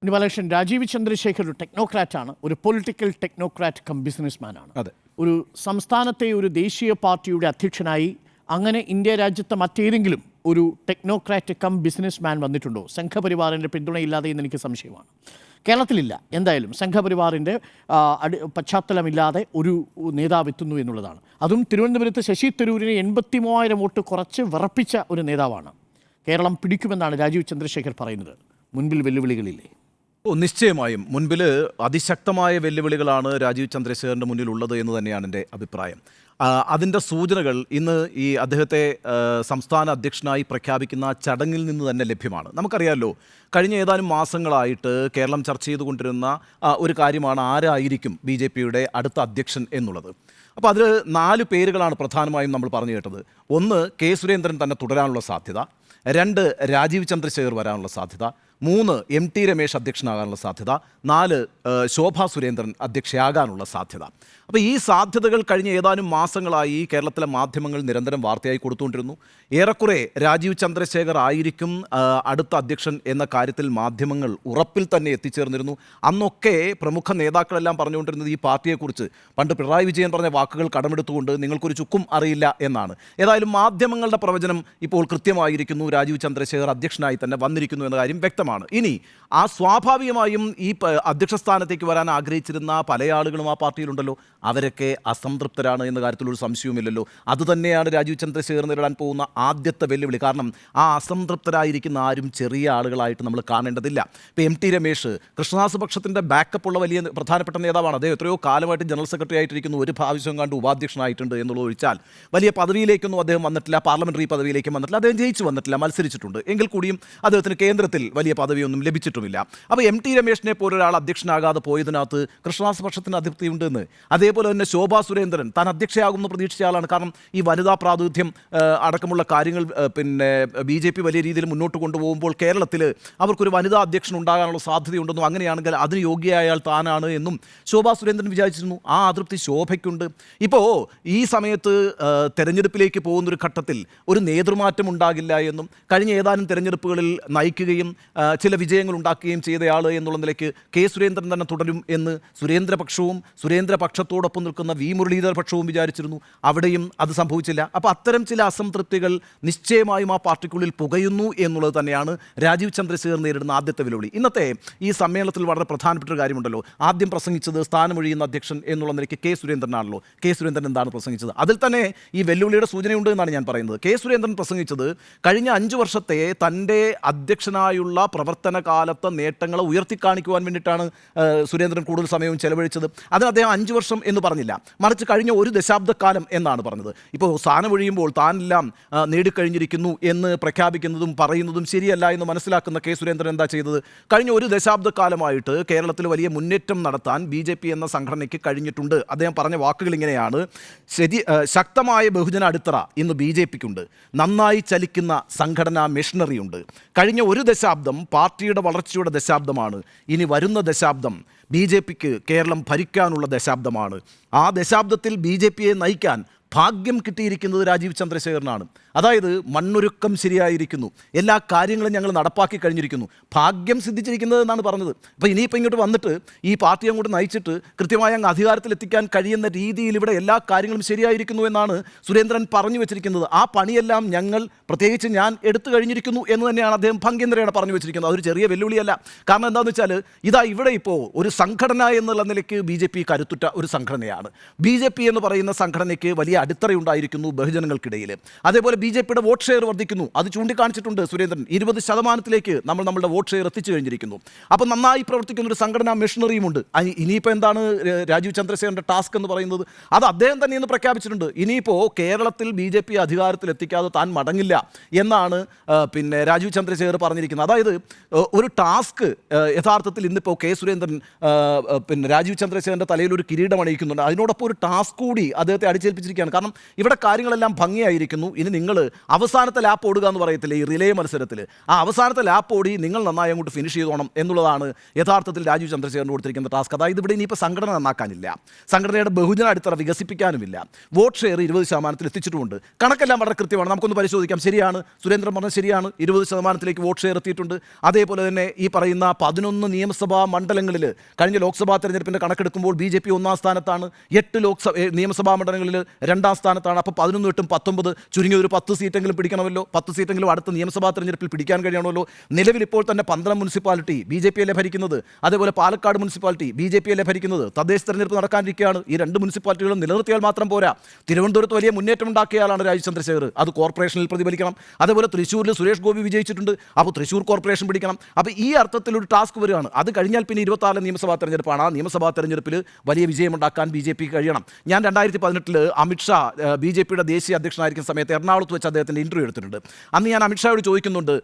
നിവാലക്ഷൻ രാജീവ് ചന്ദ്രശേഖർ ഒരു ടെക്നോക്രാറ്റാണ്, ഒരു political technocrat come ബിസിനസ്മാനാണ്. അതെ. ഒരു സംസ്ഥാനത്തെ ഒരു ദേശീയ പാർട്ടിയുടെ അധ്യക്ഷനായി അങ്ങനെ ഇന്ത്യ രാജ്യത്തെ മറ്റേതെങ്കിലും ഒരു ടെക്നോക്രാറ്റ് കം ബിസിനസ്മാൻ വന്നിട്ടുണ്ടോ? സംഘപരിവാറിൻ്റെ പിന്തുണയില്ലാതെ എന്ന് എനിക്ക് സംശയമാണ്. കേരളത്തിലില്ല. എന്തായാലും സംഘപരിവാറിൻ്റെ പശ്ചാത്തലമില്ലാതെ ഒരു നേതാവ് എത്തുന്നു എന്നുള്ളതാണ്. അതും തിരുവനന്തപുരത്ത് ശശി തരൂരിനെ 83,000 വോട്ട് കുറച്ച് വിറപ്പിച്ച ഒരു നേതാവാണ്. കേരളം പിടിക്കുമെന്നാണ് രാജീവ് ചന്ദ്രശേഖർ പറയുന്നത്. മുൻപിൽ വെല്ലുവിളികളില്ലേ? നിശ്ചയമായും മുൻപിൽ അതിശക്തമായ വെല്ലുവിളികളാണ് രാജീവ് ചന്ദ്രശേഖറിൻ്റെ മുന്നിലുള്ളത് എന്ന് തന്നെയാണ് എൻ്റെ അഭിപ്രായം. അതിൻ്റെ സൂചനകൾ ഇന്ന് ഈ അദ്ദേഹത്തെ സംസ്ഥാന അധ്യക്ഷനായി പ്രഖ്യാപിക്കുന്ന ചടങ്ങിൽ നിന്ന് തന്നെ ലഭ്യമാണ്. നമുക്കറിയാമല്ലോ, കഴിഞ്ഞ ഏതാനും മാസങ്ങളായിട്ട് കേരളം ചർച്ച ചെയ്തുകൊണ്ടിരുന്ന ഒരു കാര്യമാണ് ആരായിരിക്കും BJPയുടെ അടുത്ത അധ്യക്ഷൻ എന്നുള്ളത്. അപ്പോൾ അതിൽ 4 പേരുകളാണ് പ്രധാനമായും നമ്മൾ പറഞ്ഞു കേട്ടത്. 1, കെ സുരേന്ദ്രൻ തന്നെ തുടരാനുള്ള സാധ്യത. 2, രാജീവ് ചന്ദ്രശേഖർ വരാനുള്ള സാധ്യത. 3, MT രമേശ് അധ്യക്ഷനാകാനുള്ള സാധ്യത. 4, ശോഭാ സുരേന്ദ്രൻ അധ്യക്ഷയാകാനുള്ള സാധ്യത. അപ്പോൾ ഈ സാധ്യതകൾ കഴിഞ്ഞ ഏതാനും മാസങ്ങളായി കേരളത്തിലെ മാധ്യമങ്ങൾ നിരന്തരം വാർത്തയായി കൊടുത്തുകൊണ്ടിരുന്നു. ഏറെക്കുറെ രാജീവ് ചന്ദ്രശേഖർ ആയിരിക്കും അടുത്ത അധ്യക്ഷൻ എന്ന കാര്യത്തിൽ മാധ്യമങ്ങൾ ഉറപ്പിൽ തന്നെ എത്തിച്ചേർന്നിരുന്നു. അന്നൊക്കെ പ്രമുഖ നേതാക്കളെല്ലാം പറഞ്ഞുകൊണ്ടിരുന്നത് ഈ പാർട്ടിയെക്കുറിച്ച് പണ്ട് പിണറായി വിജയൻ പറഞ്ഞ വാക്കുകൾ കടമെടുത്തുകൊണ്ട് നിങ്ങൾക്കൊരു ചുക്കും അറിയില്ല എന്നാണ്. ഏതായാലും മാധ്യമങ്ങളുടെ പ്രവചനം ഇപ്പോൾ കൃത്യമായിരിക്കുന്നു. രാജീവ് ചന്ദ്രശേഖർ അധ്യക്ഷനായി തന്നെ വന്നിരിക്കുന്നു എന്ന കാര്യം വ്യക്തമാണ്. ഇനി ആ സ്വാഭാവികമായും ഈ അധ്യക്ഷ സ്ഥാനത്തേക്ക് വരാൻ ആഗ്രഹിച്ചിരുന്ന പല ആളുകളും ആ പാർട്ടിയിലുണ്ടല്ലോ. അവരൊക്കെ അസംതൃപ്തരാണ് എന്ന കാര്യത്തിലൊരു സംശയവുമില്ലല്ലോ. അതുതന്നെയാണ് രാജീവ് ചന്ദ്രശേഖർ നേരിടാൻ പോകുന്ന ആദ്യത്തെ വെല്ലുവിളി. കാരണം ആ അസംതൃപ്തരായിരിക്കുന്ന ആരും ചെറിയ ആളുകളായിട്ട് നമ്മൾ കാണേണ്ടതില്ല. ഇപ്പോൾ MT രമേശ് കൃഷ്ണദാസ് പക്ഷത്തിൻ്റെ ബാക്കപ്പ് ഉള്ള വലിയ പ്രധാനപ്പെട്ട നേതാവാണ്. അദ്ദേഹം എത്രയോ കാലമായിട്ട് ജനറൽ സെക്രട്ടറി ആയിട്ടിരിക്കുന്നു. ഒരു പ്രാവശ്യം കണ്ട് ഉപാധ്യക്ഷനായിട്ടുണ്ട് എന്നുള്ളത് ഒഴിച്ചാൽ വലിയ പദവിയിലേക്കൊന്നും അദ്ദേഹം വന്നിട്ടില്ല. പാർലമെൻ്ററി പദവിയിലേക്കും വന്നിട്ടില്ല. അദ്ദേഹം ജയിച്ചു വന്നിട്ടില്ല, മത്സരിച്ചിട്ടുണ്ട്. എങ്കിൽ കൂടിയും അദ്ദേഹത്തിന് കേന്ദ്രത്തിൽ വലിയ പദവിയൊന്നും ലഭിച്ചിട്ടുമില്ല. അപ്പോൾ MT രമേശിനെ പോലൊരാൾ അധ്യക്ഷനാകാതെ പോയതിനകത്ത് കൃഷ്ണദാസ് പക്ഷത്തിന് അതൃപ്തിയുണ്ടെന്ന്. അതേപോലെ തന്നെ ശോഭാ സുരേന്ദ്രൻ താൻ അധ്യക്ഷയാകുമെന്ന് പ്രതീക്ഷിച്ച ആളാണ്. കാരണം ഈ വനിതാ പ്രാതിനിധ്യം അടക്കമുള്ള കാര്യങ്ങൾ BJP വലിയ രീതിയിൽ മുന്നോട്ട് കൊണ്ടുപോകുമ്പോൾ കേരളത്തിൽ അവർക്കൊരു വനിതാ അധ്യക്ഷൻ ഉണ്ടാകാനുള്ള സാധ്യതയുണ്ടെന്നും അങ്ങനെയാണെങ്കിൽ അതിന് യോഗ്യയായ ആൾ താനാണ് എന്നും ശോഭാ സുരേന്ദ്രൻ വിചാരിച്ചിരുന്നു. ആ അതൃപ്തി ശോഭയ്ക്കുണ്ട്. ഇപ്പോൾ ഈ സമയത്ത് തെരഞ്ഞെടുപ്പിലേക്ക് പോകുന്നൊരു ഘട്ടത്തിൽ ഒരു നേതൃമാറ്റം ഉണ്ടാകില്ല എന്നും കഴിഞ്ഞ ഏതാനും തെരഞ്ഞെടുപ്പുകളിൽ നയിക്കുകയും ചില വിജയങ്ങൾ ഉണ്ടാക്കുകയും ചെയ്തയാൾ എന്നുള്ള നിലയ്ക്ക് കെ സുരേന്ദ്രൻ തന്നെ തുടരും എന്ന് സുരേന്ദ്രപക്ഷവും സുരേന്ദ്രപക്ഷത്തോടൊപ്പം നിൽക്കുന്ന V മുരളീധർ പക്ഷവും വിചാരിച്ചിരുന്നു. അവിടെയും അത് സംഭവിച്ചില്ല. അപ്പോൾ അത്തരം ചില അസംതൃപ്തികൾ നിശ്ചയമായും ആ പാർട്ടിക്കുള്ളിൽ പുകയുന്നു എന്നുള്ളത് തന്നെയാണ് രാജീവ് ചന്ദ്രശേഖർ നേരിടുന്ന ആദ്യത്തെ വെല്ലുവിളി. ഇന്നത്തെ ഈ സമ്മേളനത്തിൽ വളരെ പ്രധാനപ്പെട്ട ഒരു കാര്യമുണ്ടല്ലോ. ആദ്യം പ്രസംഗിച്ചത് സ്ഥാനമൊഴിയുന്ന അധ്യക്ഷൻ എന്നുള്ള നിലയ്ക്ക് കെ സുരേന്ദ്രനാണല്ലോ. കെ സുരേന്ദ്രൻ എന്താണ് പ്രസംഗിച്ചത്? അതിൽ തന്നെ ഈ വെല്ലുവിളിയുടെ സൂചനയുണ്ട് എന്നാണ് ഞാൻ പറയുന്നത്. കെ സുരേന്ദ്രൻ പ്രസംഗിച്ചത് കഴിഞ്ഞ 5 വർഷത്തെ തൻ്റെ അധ്യക്ഷനായുള്ള പ്രവർത്തന കാലത്തെ നേട്ടങ്ങളെ ഉയർത്തിക്കാണിക്കുവാൻ വേണ്ടിയിട്ടാണ് സുരേന്ദ്രൻ കൂടുതൽ സമയവും ചെലവഴിച്ചത്. അതിന് അദ്ദേഹം 5 വർഷം എന്ന് പറഞ്ഞില്ല, മറിച്ച് കഴിഞ്ഞ 1 ദശാബ്ദക്കാലം എന്നാണ് പറഞ്ഞത്. ഇപ്പോൾ സ്ഥാനമൊഴിയുമ്പോൾ താനെല്ലാം നേടിക്കഴിഞ്ഞിരിക്കുന്നു എന്ന് പ്രഖ്യാപിക്കുന്നതും പറയുന്നതും ശരിയല്ല എന്ന് മനസ്സിലാക്കുന്ന കെ സുരേന്ദ്രൻ എന്താ ചെയ്തത്? കഴിഞ്ഞ 1 ദശാബ്ദക്കാലമായിട്ട് കേരളത്തിൽ വലിയ മുന്നേറ്റം നടത്താൻ BJP എന്ന സംഘടനയ്ക്ക് കഴിഞ്ഞിട്ടുണ്ട്. അദ്ദേഹം പറഞ്ഞ വാക്കുകൾ ഇങ്ങനെയാണ്: ശക്തമായ ബഹുജന അടിത്തറ ഇന്ന് BJPക്കുണ്ട്. നന്നായി ചലിക്കുന്ന സംഘടനാ മെഷീനറിയുണ്ട്. കഴിഞ്ഞ 1 ദശാബ്ദം പാർട്ടിയുടെ വളർച്ചയുടെ ദശാബ്ദമാണ്. ഇനി വരുന്ന ദശാബ്ദം BJPക്ക് കേരളം ഭരിക്കാനുള്ള ദശാബ്ദമാണ്. ആ ദശാബ്ദത്തിൽ BJPയെ നയിക്കാൻ ഭാഗ്യം കിട്ടിയിരിക്കുന്നത് രാജീവ് ചന്ദ്രശേഖരനാണ്. അതായത് മണ്ണൊരുക്കം ശരിയായിരിക്കുന്നു, എല്ലാ കാര്യങ്ങളും ഞങ്ങൾ നടപ്പാക്കി കഴിഞ്ഞിരിക്കുന്നു, ഭാഗ്യം സിദ്ധിച്ചിരിക്കുന്നത് എന്നാണ് പറഞ്ഞത്. അപ്പോൾ ഇനിയിപ്പോൾ ഇങ്ങോട്ട് വന്നിട്ട് ഈ പാർട്ടി അങ്ങോട്ട് നയിച്ചിട്ട് കൃത്യമായി അങ്ങ് അധികാരത്തിലെത്തിക്കാൻ കഴിയുന്ന രീതിയിൽ ഇവിടെ എല്ലാ കാര്യങ്ങളും ശരിയായിരിക്കുന്നു എന്നാണ് സുരേന്ദ്രൻ പറഞ്ഞു വെച്ചിരിക്കുന്നത്. ആ പണിയെല്ലാം ഞങ്ങൾ, പ്രത്യേകിച്ച് ഞാൻ, എടുത്തു കഴിഞ്ഞിരിക്കുന്നു എന്ന് തന്നെയാണ് അദ്ദേഹം ഭംഗ്യന്തരേണ പറഞ്ഞു വെച്ചിരിക്കുന്നത്. അതൊരു ചെറിയ വെല്ലുവിളിയല്ല. കാരണം എന്താണെന്ന് വെച്ചാൽ ഇതാ ഇവിടെ ഇപ്പോൾ ഒരു സംഘടന എന്നുള്ള നിലയ്ക്ക് BJP കരുത്തുറ്റ ഒരു സംഘടനയാണ്. BJP എന്ന് പറയുന്ന സംഘടനയ്ക്ക് വലിയ അടിത്തറയുണ്ടായിരിക്കുന്നു ബഹുജനങ്ങൾക്കിടയിൽ. അതേപോലെ BJPയുടെ വോട്ട് ഷെയർ വർദ്ധിക്കുന്നു. അത് ചൂണ്ടിക്കാണിച്ചിട്ടുണ്ട് സുരേന്ദ്രൻ. 20% നമ്മളുടെ വോട്ട് ഷെയർ എത്തിച്ചു കഴിഞ്ഞിരിക്കുന്നു. അപ്പോൾ നന്നായി പ്രവർത്തിക്കുന്ന ഒരു സംഘടനാ മെഷീനറിയുമുണ്ട്. ഇനിയിപ്പോൾ എന്താണ് രാജീവ് ചന്ദ്രശേഖരൻ്റെ ടാസ്ക് എന്ന് പറയുന്നത്? അത് അദ്ദേഹം തന്നെ ഇന്ന് പ്രഖ്യാപിച്ചിട്ടുണ്ട്. ഇനിയിപ്പോൾ കേരളത്തിൽ BJP അധികാരത്തിൽ എത്തിക്കാതെ താൻ മടങ്ങില്ല എന്നാണ് രാജീവ് ചന്ദ്രശേഖർ പറഞ്ഞിരിക്കുന്നത്. അതായത് ഒരു ടാസ്ക് യഥാർത്ഥത്തിൽ ഇന്നിപ്പോൾ കെ സുരേന്ദ്രൻ രാജീവ് ചന്ദ്രശേഖരൻ്റെ തലയിൽ ഒരു കിരീടം അണിയിക്കുന്നുണ്ട്. അതിനോടൊപ്പം ഒരു ടാസ്ക് കൂടി അദ്ദേഹത്തെ അടിച്ചേൽപ്പിച്ചിരിക്കുകയാണ്. കാരണം ഇവിടെ കാര്യങ്ങളെല്ലാം ഭംഗിയായിരിക്കുന്നു. ഇനി നിങ്ങൾ അവസാനത്തെ ലാപ്പ് ഓടുക എന്ന് പറയത്തില്ലേ ഈ റിലേ മത്സരത്തിൽ, ആ അവസാനത്തെ ലാപ്പ് ഓടി നിങ്ങൾ നന്നായി അങ്ങോട്ട് ഫിനിഷ് ചെയ്തോണം എന്നുള്ളതാണ് യഥാർത്ഥത്തിൽ രാജീവ് ചന്ദ്രശേഖരന് കൊടുത്തിരിക്കുന്ന ടാസ്ക്. അതായത് ഇവിടെ ഇനിയിപ്പോൾ സംഘടന നന്നാക്കാനില്ല, സംഘടനയുടെ ബഹുജന അടിത്തറ വികസിപ്പിക്കാനുമില്ല, വോട്ട് ഷെയർ 20% എത്തിച്ചിട്ടുമുണ്ട്. കണക്കെല്ലാം വളരെ കൃത്യമാണ്, നമുക്കൊന്ന് പരിശോധിക്കാം. ശരിയാണ്, സുരേന്ദ്രൻ പറഞ്ഞത് ശരിയാണ്, 20% വോട്ട് ഷെയർ എത്തിയിട്ടുണ്ട്. അതേപോലെ തന്നെ ഈ പറയുന്ന 11 നിയമസഭാ മണ്ഡലങ്ങളിൽ കഴിഞ്ഞ ലോക്സഭാ തെരഞ്ഞെടുപ്പിൻ്റെ കണക്കെടുക്കുമ്പോൾ BJP 1-ാം സ്ഥാനത്താണ്, 8 നിയമസഭാ മണ്ഡലങ്ങളിൽ 2-ാം സ്ഥാനത്താണ്. അപ്പോൾ 11, 8, 19 ചുരുങ്ങിയ ഒരു 10 സീറ്റെങ്കിലും പിടിക്കണമല്ലോ, 10 സീറ്റെങ്കിലും അടുത്ത നിയമസഭാ തെരഞ്ഞെടുപ്പിൽ പിടിക്കാൻ കഴിയണമല്ലോ. നിലവിൽ ഇപ്പോൾ തന്നെ 12 മുനിസിപ്പാലിറ്റി BJP അല്ലേ ഭരിക്കുന്നത്, അതേപോലെ പാലക്കാട് മുനിസിപ്പാലിറ്റി BJP അല്ലേ ഭരിക്കുന്നത്. തദ്ദേശ തെരഞ്ഞെടുപ്പ് നടക്കാനിരിക്കുകയാണ്. ഈ 2 മുനിസിപ്പാലിറ്റികളും നിലനിർത്തിയാൽ മാത്രം പോരാ, തിരുവനന്തപുരത്ത് വലിയ മുന്നേറ്റം ഉണ്ടാക്കിയ ആളാണ് രാജീവ് ചന്ദ്രശേഖർ, അത് കോർപ്പറേഷനിൽ പ്രതിഫലിക്കണം. അതേപോലെ തൃശ്ശൂരിൽ സുരേഷ് ഗോപി വിജയിച്ചിട്ടുണ്ട്, അപ്പോൾ തൃശ്ശൂർ കോർപ്പറേഷൻ പിടിക്കണം. അപ്പോൾ ഈ അർത്ഥത്തിലൊരു ടാസ്ക് വരികയാണ്. അത് കഴിഞ്ഞാൽ പിന്നെ 26 നിയമസഭാ തെരഞ്ഞെടുപ്പാണ്. ആ നിയമസഭാ തെരഞ്ഞെടുപ്പിൽ വലിയ വിജയമുണ്ടാക്കാൻ BJP കഴിയണം. ഞാൻ 2018 അമിത്ഷാ BJPയുടെ ദേശീയ അധ്യക്ഷനായിരിക്കുന്ന സമയത്ത് എറണാകുളത്ത് വെച്ച് അദ്ദേഹത്തിൻ്റെ ഇൻ്റർവ്യൂ എടുത്തിട്ടുണ്ട്. അന്ന് ഞാൻ അമിത്ഷായോട് ചോദിക്കുന്നുണ്ട്,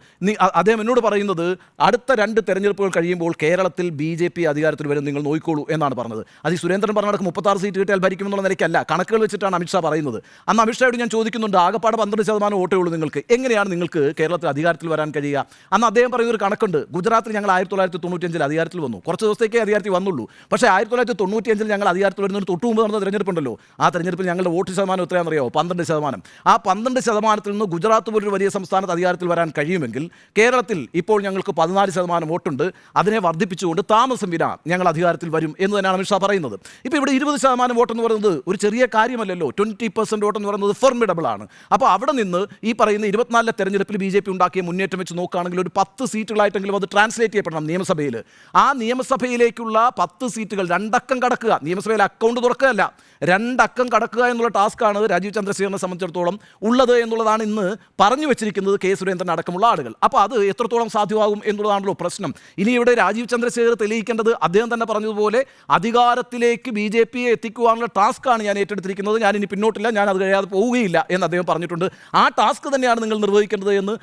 അദ്ദേഹം എന്നോട് പറയുന്നത് അടുത്ത 2 തെരഞ്ഞെടുപ്പുകൾ കഴിയുമ്പോൾ കേരളത്തിൽ BJP അധികാരത്തിൽ വരും, നിങ്ങൾ നോക്കിക്കോളൂ എന്നാണ് പറഞ്ഞത്. അത് ഈ സുരേന്ദ്രൻ പറഞ്ഞ 36 സീറ്റ് കിട്ടിയാൽ ഭരിക്കുമെന്നുള്ള നിലയ്ക്കല്ല, കണക്കുകൾ വെച്ചിട്ടാണ് അമിത്ഷാ പറയുന്നത്. അന്ന് അമിത്ഷായോട് ഞാൻ ചോദിക്കുന്നുണ്ട്, ആകപ്പാട് 12% വോട്ടേ ഉള്ളൂ നിങ്ങൾക്ക്, എങ്ങനെയാണ് നിങ്ങൾക്ക് കേരളത്തിൽ അധികാരത്തിൽ വരാൻ കഴിയുക? അന്ന് അദ്ദേഹം പറയുന്നൊരു കണക്കുണ്ട്, ഗുജറാത്തിൽ ഞങ്ങൾ 1995 അധികാരത്തിൽ വന്നു, കുറച്ച് ദിവസത്തേക്കേ അധികാരത്തിൽ വന്നുള്ളൂ. പക്ഷേ 1995 ഞങ്ങൾ അധികാരത്തിൽ വരുന്നതിന് തൊട്ട് മുമ്പ് നടന്ന തെരഞ്ഞെടുപ്പുണ്ടല്ലോ, ആ തെരഞ്ഞെടുപ്പിൽ ഞങ്ങളുടെ വോട്ട് ശതമാനം എത്രയാണെന്നറിയാമോ? 12%. ആ 12% നിന്ന് ഗുജറാത്ത് പോലൊരു വലിയ സംസ്ഥാനത്ത് അധികാരത്തിൽ വരാൻ കഴിയുമെങ്കിൽ കേരളത്തിൽ ഇപ്പോൾ ഞങ്ങൾക്ക് 14% വോട്ടുണ്ട്, അതിനെ വർദ്ധിപ്പിച്ചുകൊണ്ട് താമസം വിന ഞങ്ങൾ അധികാരത്തിൽ വരും എന്ന് തന്നെയാണ് അമിത്ഷാ പറയുന്നത്. ഇപ്പോൾ ഇവിടെ 20% വോട്ടെന്ന് പറയുന്നത് ഒരു ചെറിയ കാര്യമല്ലല്ലോ. 20% വോട്ടെന്ന് പറയുന്നത് ഫോർമിഡബിൾ ആണ്. അപ്പോൾ അവിടെ നിന്ന് ഈ പറയുന്ന 24 തെരഞ്ഞെടുപ്പിൽ BJP ഉണ്ടാക്കിയ മുന്നേറ്റം വെച്ച് നോക്കുകയാണെങ്കിൽ ഒരു 10 സീറ്റുകളായിട്ടെങ്കിലും അത് ട്രാൻസ്ലേറ്റ് ചെയ്യപ്പെടണം നിയമസഭയിൽ. ആ നിയമസഭയിലേക്കുള്ള 10 സീറ്റുകൾ 2 അക്കം കടക്കുക, നിയമസഭയിൽ അക്കൗണ്ട് തുറക്കുകയല്ല, 2 അക്കം കടക്കുക എന്നുള്ള ടാസ്ക്കാണ് രാജീവ് ചന്ദ്രശേഖരനെ സംബന്ധിച്ചിടത്തോളം ഉള്ളത് എന്നുള്ളതാണ് ഇന്ന് പറഞ്ഞു വെച്ചിരിക്കുന്നത് കെ സുരേന്ദ്രൻ അടക്കമുള്ള ആളുകൾ. അപ്പോൾ അത് എത്രത്തോളം സാധ്യമാകും എന്നുള്ളതാണല്ലോ പ്രശ്നം. ഇനി ഇവിടെ രാജീവ് ചന്ദ്രശേഖർ തെളിയിക്കേണ്ടത്, അദ്ദേഹം തന്നെ പറഞ്ഞതുപോലെ അധികാരത്തിലേക്ക് BJPയെ എത്തിക്കുവാനുള്ള ടാസ്ക്കാണ് ഞാൻ ഏറ്റെടുത്തിരിക്കുന്നത്, ഞാൻ ഇനി പിന്നോട്ടില്ല, ഞാൻ അത് കഴിയാതെ പോവുകയില്ല എന്ന് അദ്ദേഹം പറഞ്ഞിട്ടുണ്ട്. ആ ടാസ്ക് തന്നെയാണ് നിങ്ങൾ നിർവഹിക്കേണ്ടത് എന്ന്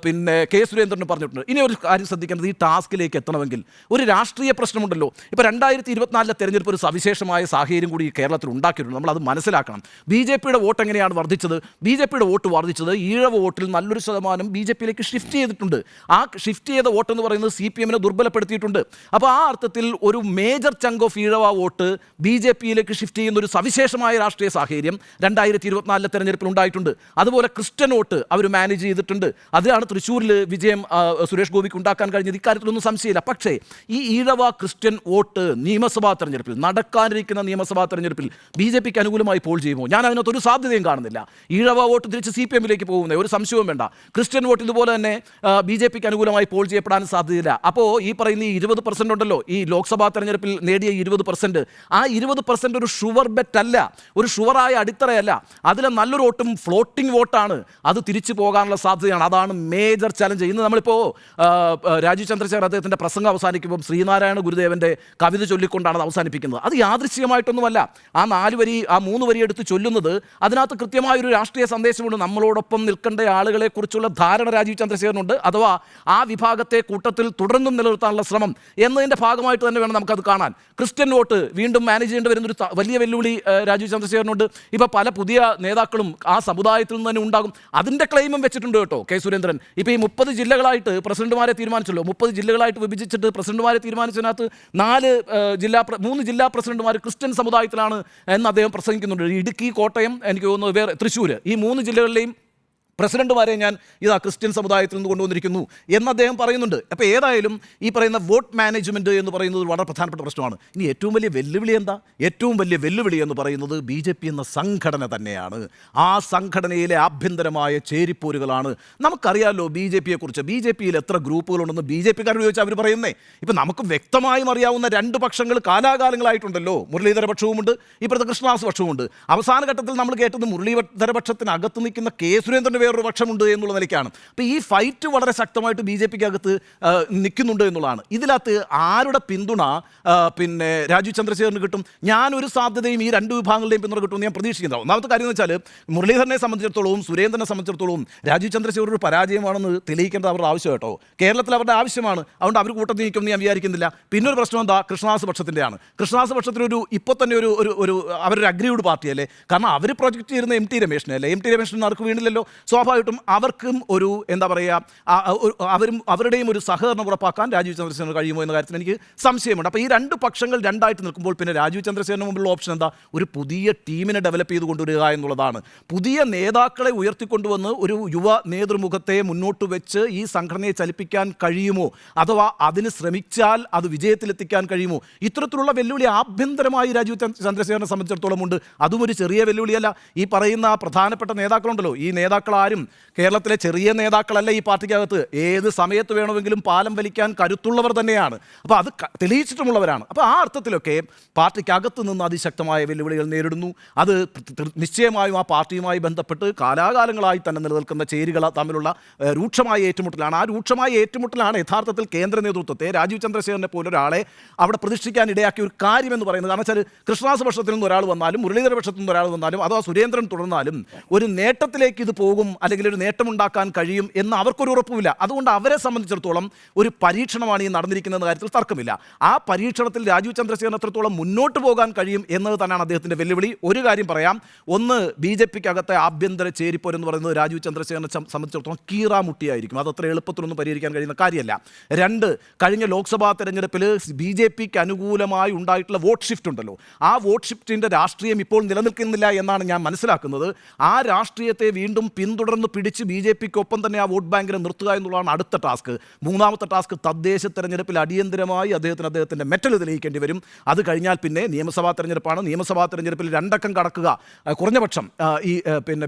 പിന്നെ കെ സുരേന്ദ്രൻ പറഞ്ഞിട്ടുണ്ട്. ഇനി ഒരു കാര്യം ശ്രദ്ധിക്കേണ്ടത്, ഈ ടാസ്കിലേക്ക് എത്തണമെങ്കിൽ ഒരു രാഷ്ട്രീയ പ്രശ്നമുണ്ടല്ലോ. ഇപ്പോൾ 2024 തെരഞ്ഞെടുപ്പ് ഒരു സവിശേഷമായ സാഹചര്യം കൂടി കേരളത്തിൽ ഉണ്ടാക്കിയിട്ടുണ്ട്, നമ്മളത് മനസ്സിലാക്കണം. BJPയുടെ വോട്ട് എങ്ങനെയാണ് വർദ്ധിച്ചത്? BJPയുടെ വോട്ട് വർദ്ധിച്ചത് ഈഴവ വോട്ടിൽ നല്ലൊരു ശതമാനം BJPയിലേക്ക് ഷിഫ്റ്റ് ചെയ്തിട്ടുണ്ട്. ആ ഷിഫ്റ്റ് ചെയ്ത വോട്ട് എന്ന് പറയുന്നത് CPMനെ ദുർബലപ്പെടുത്തിയിട്ടുണ്ട്. അപ്പോൾ ആ അർത്ഥത്തിൽ ഒരു major chunk of Ezhava vote BJPയിലേക്ക് ഷിഫ്റ്റ് ചെയ്യുന്ന ഒരു സവിശേഷമായ രാഷ്ട്രീയ സാഹചര്യം 2024 തെരഞ്ഞെടുപ്പിൽ ഉണ്ടായിട്ടുണ്ട്. അതുപോലെ ക്രിസ്ത്യൻ വോട്ട് അവർ മാനേജ് ചെയ്തിട്ടുണ്ട്. അതിലാണ് തൃശ്ശൂരിൽ വിജയം സുരേഷ് ഗോപിക്ക് ഉണ്ടാക്കാൻ കഴിഞ്ഞത്, ഇക്കാര്യത്തിലൊന്നും സംശയമില്ല. പക്ഷേ ഈ ഈഴവ ക്രിസ്ത്യൻ വോട്ട് നിയമസഭാ തെരഞ്ഞെടുപ്പിൽ, നടക്കാനിരിക്കുന്ന നിയമസഭാ തെരഞ്ഞെടുപ്പിൽ BJPക്ക് അനുകൂലമായി പോൾ ചെയ്യുമോ? ഞാൻ അതിനകത്തൊരു സാധ്യതയും കാണുന്നില്ല. ഈഴവ വോട്ട് തിരിച്ച് CPMലേക്ക് പോകുന്നത് ഒരു സംശയവും വേണ്ട. ക്രിസ്ത്യൻ വോട്ട് ഇതുപോലെ തന്നെ BJPക്ക് അനുകൂലമായി പോൾ ചെയ്യപ്പെടാൻ സാധ്യതയില്ല. അപ്പോൾ ഈ പറയുന്ന 20% ഉണ്ടല്ലോ, ഈ ലോക്സഭാ തെരഞ്ഞെടുപ്പിൽ നേടിയ 20%, ആ 20% ഒരു ഷുവർ ബെറ്റ് അല്ല, ഒരു ഷുവറായ അടിത്തറയല്ല. അതിലെ നല്ലൊരു വോട്ടും ഫ്ലോട്ടിംഗ് വോട്ടാണ്, അത് തിരിച്ചു പോകാനുള്ള സാധ്യതയാണ്. അതാണ് മേജർ ചലഞ്ച്. ഇന്ന് നമ്മളിപ്പോൾ രാജീവ് ചന്ദ്രശേഖർ അദ്ദേഹത്തിൻ്റെ പ്രസംഗം അവസാനിക്കുമ്പോൾ ശ്രീനാരായണ ഗുരുദേവൻ്റെ കവിത ചൊല്ലിക്കൊണ്ടാണ് അത് അവസാനിപ്പിക്കുന്നത്. അത് യാദൃശ്ചികമായിട്ടൊന്നുമല്ല. ആ 4 വരി, ആ 3 വരി എടുത്ത് ചൊല്ലുന്നത് അതിനകത്ത് കൃത്യമായൊരു രാഷ്ട്രീയ സന്ദേശമുണ്ട്. നമ്മളോടൊപ്പം നിൽക്കേണ്ട ആളുകളെക്കുറിച്ചുള്ള ധാരണ രാജീവ് ചന്ദ്രശേഖരനുണ്ട്, അഥവാ ആ വിഭാഗത്തെ കൂട്ടത്തിൽ തുടർന്നും നിലനിർത്താനുള്ള ശ്രമം എന്നതിൻ്റെ ഭാഗമായിട്ട് തന്നെ വേണം നമുക്കത് കാണാൻ. ക്രിസ്ത്യൻ വോട്ട് വീണ്ടും മാനേജ് ചെയ്യേണ്ടി വരുന്നൊരു വലിയ വെല്ലുവിളി രാജീവ് ചന്ദ്രശേഖരനുണ്ട്. ഇപ്പോൾ പല പുതിയ നേതാക്കളും ആ സമുദായത്തിൽ നിന്ന് തന്നെ ഉണ്ടാകും. അതിൻ്റെ ക്ലെയിമും വെച്ചിട്ടുണ്ട് കേട്ടോ കെ സുരേന്ദ്രൻ. ഇപ്പോൾ ഈ 30 ജില്ലകളായിട്ട് പ്രസിഡന്റുമാരെ തീരുമാനിച്ചല്ലോ, 30 ജില്ലകളായിട്ട് വിഭജിച്ചിട്ട് പ്രസിഡന്റുമാരെ തീരുമാനിച്ചതിനകത്ത് 3 ജില്ലാ പ്രസിഡന്റുമാർ ക്രിസ്ത്യൻ സമുദായത്തിലാണ് എന്ന് അദ്ദേഹം പ്രസംഗിക്കുന്നുണ്ട്. ഇടുക്കി, കോട്ടയം, എനിക്ക് തോന്നുന്നു വേറെ തൃശ്ശൂർ, ഈ 3 ജില്ലകളിലെയും പ്രസിഡന്റുമാരെ ഞാൻ ഇതാ ക്രിസ്ത്യൻ സമുദായത്തിൽ നിന്ന് കൊണ്ടുവന്നിരിക്കുന്നു എന്ന് അദ്ദേഹം പറയുന്നുണ്ട്. അപ്പോൾ ഏതായാലും ഈ പറയുന്ന വോട്ട് മാനേജ്മെൻറ്റ് എന്ന് പറയുന്നത് വളരെ പ്രധാനപ്പെട്ട പ്രശ്നമാണ്. ഇനി ഏറ്റവും വലിയ വെല്ലുവിളി എന്താ? ഏറ്റവും വലിയ വെല്ലുവിളി എന്ന് പറയുന്നത് BJP എന്ന സംഘടന തന്നെയാണ്. ആ സംഘടനയിലെ ആഭ്യന്തരമായ ചേരിപ്പോരുകളാണ്. നമുക്കറിയാമല്ലോ BJPയെക്കുറിച്ച്. BJPയിൽ എത്ര ഗ്രൂപ്പുകളുണ്ടെന്ന് BJPക്കാരോട് ചോദിച്ചാൽ അവർ പറയുന്നേ. ഇപ്പം നമുക്ക് വ്യക്തമായും അറിയാവുന്ന 2 പക്ഷങ്ങൾ കാലാകാലങ്ങളായിട്ടുണ്ടല്ലോ. മുരളീധര പക്ഷവുമുണ്ട്, ഇപ്പോഴത്തെ കൃഷ്ണദാസ് പക്ഷവുമുണ്ട്. അവസാന ഘട്ടത്തിൽ നമ്മൾ കേട്ടത് മുരളീധര പക്ഷത്തിനകത്ത് നിൽക്കുന്ന കെ സുരേന്ദ്രൻ്റെ വേറൊരു പക്ഷമുണ്ട് എന്നുള്ള നിലയ്ക്കാണ്. അപ്പോൾ ഈ ഫൈറ്റ് വളരെ ശക്തമായിട്ട് BJPക്കകത്ത് നിൽക്കുന്നുണ്ട് എന്നുള്ളതാണ്. ഇതിനകത്ത് ആരുടെ പിന്തുണ പിന്നെ രാജീവ് ചന്ദ്രശേഖരന് കിട്ടും? ഞാനൊരു സാധ്യതയും ഈ 2 വിഭാഗങ്ങളുടെയും പിന്തുണ കിട്ടുമെന്ന് ഞാൻ പ്രതീക്ഷിക്കുന്നത്. ഒന്നാമത്തെ കാര്യം എന്ന് വെച്ചാൽ മുരളീധരനെ സംബന്ധിച്ചിടത്തോളവും സുരേന്ദ്രനെ സംബന്ധിച്ചിടത്തോളം രാജീവ് ചന്ദ്രശേഖർ ഒരു പരാജയമാണെന്ന് തെളിയിക്കേണ്ടത് അവരുടെ ആവശ്യം കേട്ടോ. കേരളത്തിൽ അവരുടെ ആവശ്യമാണ്, അതുകൊണ്ട് അവർ കൂട്ടത്തിൽ നിൽക്കുമെന്ന് ഞാൻ വിചാരിക്കുന്നില്ല. പിന്നെ ഒരു പ്രശ്നം എന്താ? കൃഷ്ണദാസ് പക്ഷത്തിൻ്റെയാണ്. കൃഷ്ണദാസ് പക്ഷത്തിനൊരു ഇപ്പോൾ തന്നെ ഒരു അവരൊരു അഗ്രീഡ് പാർട്ടിയല്ലേ, കാരണം അവർ പ്രൊജക്റ്റ് ചെയ്യുന്ന MT രമേശിനെ അല്ലേ. MT രമേശിന് നടക്ക് വീണില്ലല്ലോ. സോ സ്വാഭാവികമായിട്ടും അവർക്കും ഒരു എന്താ പറയുക അവരുടെയും ഒരു സഹകരണം ഉറപ്പാക്കാൻ രാജീവ് ചന്ദ്രശേഖരന് കഴിയുമോ എന്ന കാര്യത്തിൽ എനിക്ക് സംശയമുണ്ട്. അപ്പോൾ ഈ രണ്ട് പക്ഷങ്ങൾ രണ്ടായിട്ട് നിൽക്കുമ്പോൾ പിന്നെ രാജീവ് ചന്ദ്രശേഖരന് മുമ്പിലുള്ള ഓപ്ഷൻ എന്താ? ഒരു പുതിയ ടീമിനെ ഡെവലപ്പ് ചെയ്ത് കൊണ്ടുവരിക എന്നുള്ളതാണ്. പുതിയ നേതാക്കളെ ഉയർത്തിക്കൊണ്ടുവന്ന് ഒരു യുവ നേതൃമുഖത്തെ മുന്നോട്ട് വെച്ച് ഈ സംഘടനയെ ചലിപ്പിക്കാൻ കഴിയുമോ, അഥവാ അതിന് ശ്രമിച്ചാൽ അത് വിജയത്തിലെത്തിക്കാൻ കഴിയുമോ? ഇത്തരത്തിലുള്ള വെല്ലുവിളി ആഭ്യന്തരമായി രാജീവ് ചന്ദ്രശേഖരനെ സംബന്ധിച്ചിടത്തോളം ഉണ്ട്. അതും ഒരു ചെറിയ വെല്ലുവിളിയല്ല. ഈ പറയുന്ന പ്രധാനപ്പെട്ട നേതാക്കളുണ്ടല്ലോ, ഈ നേതാക്കളാരും കേരളത്തിലെ ചെറിയ നേതാക്കളല്ല. ഈ പാർട്ടിക്കകത്ത് ഏത് സമയത്ത് വേണമെങ്കിലും പാലം വലിക്കാൻ കരുത്തുള്ളവർ തന്നെയാണ്. അപ്പോൾ അത് തെളിയിച്ചിട്ടുമുള്ളവരാണ്. അപ്പോൾ ആ അർത്ഥത്തിലൊക്കെ പാർട്ടിക്കകത്ത് നിന്ന് അതിശക്തമായ വെല്ലുവിളികൾ നേരിടുന്നു. അത് നിശ്ചയമായും ആ പാർട്ടിയുമായി ബന്ധപ്പെട്ട് കാലാകാലങ്ങളായി തന്നെ നിലനിൽക്കുന്ന ചേരികൾ തമ്മിലുള്ള രൂക്ഷമായ ഏറ്റുമുട്ടലാണ്. ആ രൂക്ഷമായ ഏറ്റുമുട്ടലാണ് യഥാർത്ഥത്തിൽ കേന്ദ്ര നേതൃത്വത്തെ, രാജീവ് ചന്ദ്രശേഖരനെ പോലൊരാളെ അവിടെ പ്രതിഷ്ഠിക്കാൻ ഇടയാക്കിയ ഒരു കാര്യമെന്ന് പറയുന്നത്. കാരണം വെച്ചാൽ കൃഷ്ണദാസ് പക്ഷത്തിൽ നിന്ന് ഒരാൾ വന്നാലും മുരളീധര പക്ഷത്തിൽ നിന്ന് ഒരാൾ വന്നാലും അഥവാ സുരേന്ദ്രൻ തുടർന്നാലും ഒരു നേട്ടത്തിലേക്ക് ഇത് പോകും, അല്ലെങ്കിൽ ഒരു നേട്ടമുണ്ടാക്കാൻ കഴിയും എന്ന് അവർക്കൊരു ഉറപ്പുമില്ല. അതുകൊണ്ട് അവരെ സംബന്ധിച്ചിടത്തോളം ഒരു പരീക്ഷണമാണ് ഈ നടന്നിരിക്കുന്ന കാര്യത്തിൽ തർക്കമില്ല. ആ പരീക്ഷണത്തിൽ രാജീവ് ചന്ദ്രശേഖരൻ എത്രത്തോളം മുന്നോട്ട് പോകാൻ കഴിയും എന്നത് തന്നെയാണ് അദ്ദേഹത്തിൻ്റെ വെല്ലുവിളി. ഒരു കാര്യം പറയാം, ഒന്ന് BJPക്ക് അകത്തെ ആഭ്യന്തര ചേരിപ്പോര് എന്ന് പറയുന്നത് രാജീവ് ചന്ദ്രശേഖരനെ സംബന്ധിച്ചിടത്തോളം കീറാമുട്ടിയായിരിക്കും. അത് അത്ര എളുപ്പത്തിലൊന്നും പരിഹരിക്കാൻ കഴിയുന്ന കാര്യമല്ല. രണ്ട്, കഴിഞ്ഞ ലോക്സഭാ തെരഞ്ഞെടുപ്പിൽ BJPക്ക് അനുകൂലമായി ഉണ്ടായിട്ടുള്ള വോട്ട് ഷിഫ്റ്റ് ഉണ്ടല്ലോ, ആ വോട്ട് ഷിഫ്റ്റിൻ്റെ രാഷ്ട്രീയം ഇപ്പോൾ നിലനിൽക്കുന്നില്ല എന്നാണ് ഞാൻ മനസ്സിലാക്കുന്നത്. ആ രാഷ്ട്രീയത്തെ വീണ്ടും പിന്തുടർന്ന് പിടിച്ച് BJPക്കൊപ്പം തന്നെ ആ വോട്ട് ബാങ്കിനെ നിർത്തുക എന്നുള്ളതാണ് അടുത്ത ടാസ്ക്. മൂന്നാമത്തെ ടാസ്ക് തദ്ദേശ തെരഞ്ഞെടുപ്പിൽ അടിയന്തരമായി അദ്ദേഹത്തിൻ്റെ മെറ്റൽ തെളിയിക്കേണ്ടി വരും. അത് കഴിഞ്ഞാൽ പിന്നെ നിയമസഭാ തെരഞ്ഞെടുപ്പാണ്. നിയമസഭാ തെരഞ്ഞെടുപ്പിൽ 2 അക്കം കടക്കുക കുറഞ്ഞപക്ഷം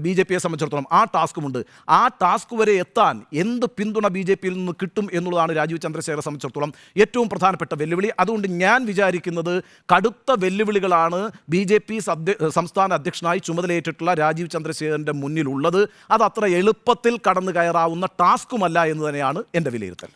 BJPയെ സംബന്ധിച്ചിടത്തോളം ആ ടാസ്കുമുണ്ട്. ആ ടാസ്ക് വരെ എത്താൻ എന്ത് പിന്തുണ BJPയിൽ നിന്ന് കിട്ടും എന്നുള്ളതാണ് രാജീവ് ചന്ദ്രശേഖരനെ സംബന്ധിച്ചിടത്തോളം ഏറ്റവും പ്രധാനപ്പെട്ട വെല്ലുവിളി. അതുകൊണ്ട് ഞാൻ വിചാരിക്കുന്നത് കടുത്ത വെല്ലുവിളികളാണ് BJP സംസ്ഥാന അധ്യക്ഷനായി ചുമതലയേറ്റിട്ടുള്ള രാജീവ് ചന്ദ്രശേഖരൻ്റെ മുന്നിലുള്ളത്. അത് അത്ര എളുപ്പത്തിൽ കടന്നു കയറാവുന്ന ടാസ്കുമല്ല എന്ന് തന്നെയാണ് എൻ്റെ വിലയിരുത്തൽ.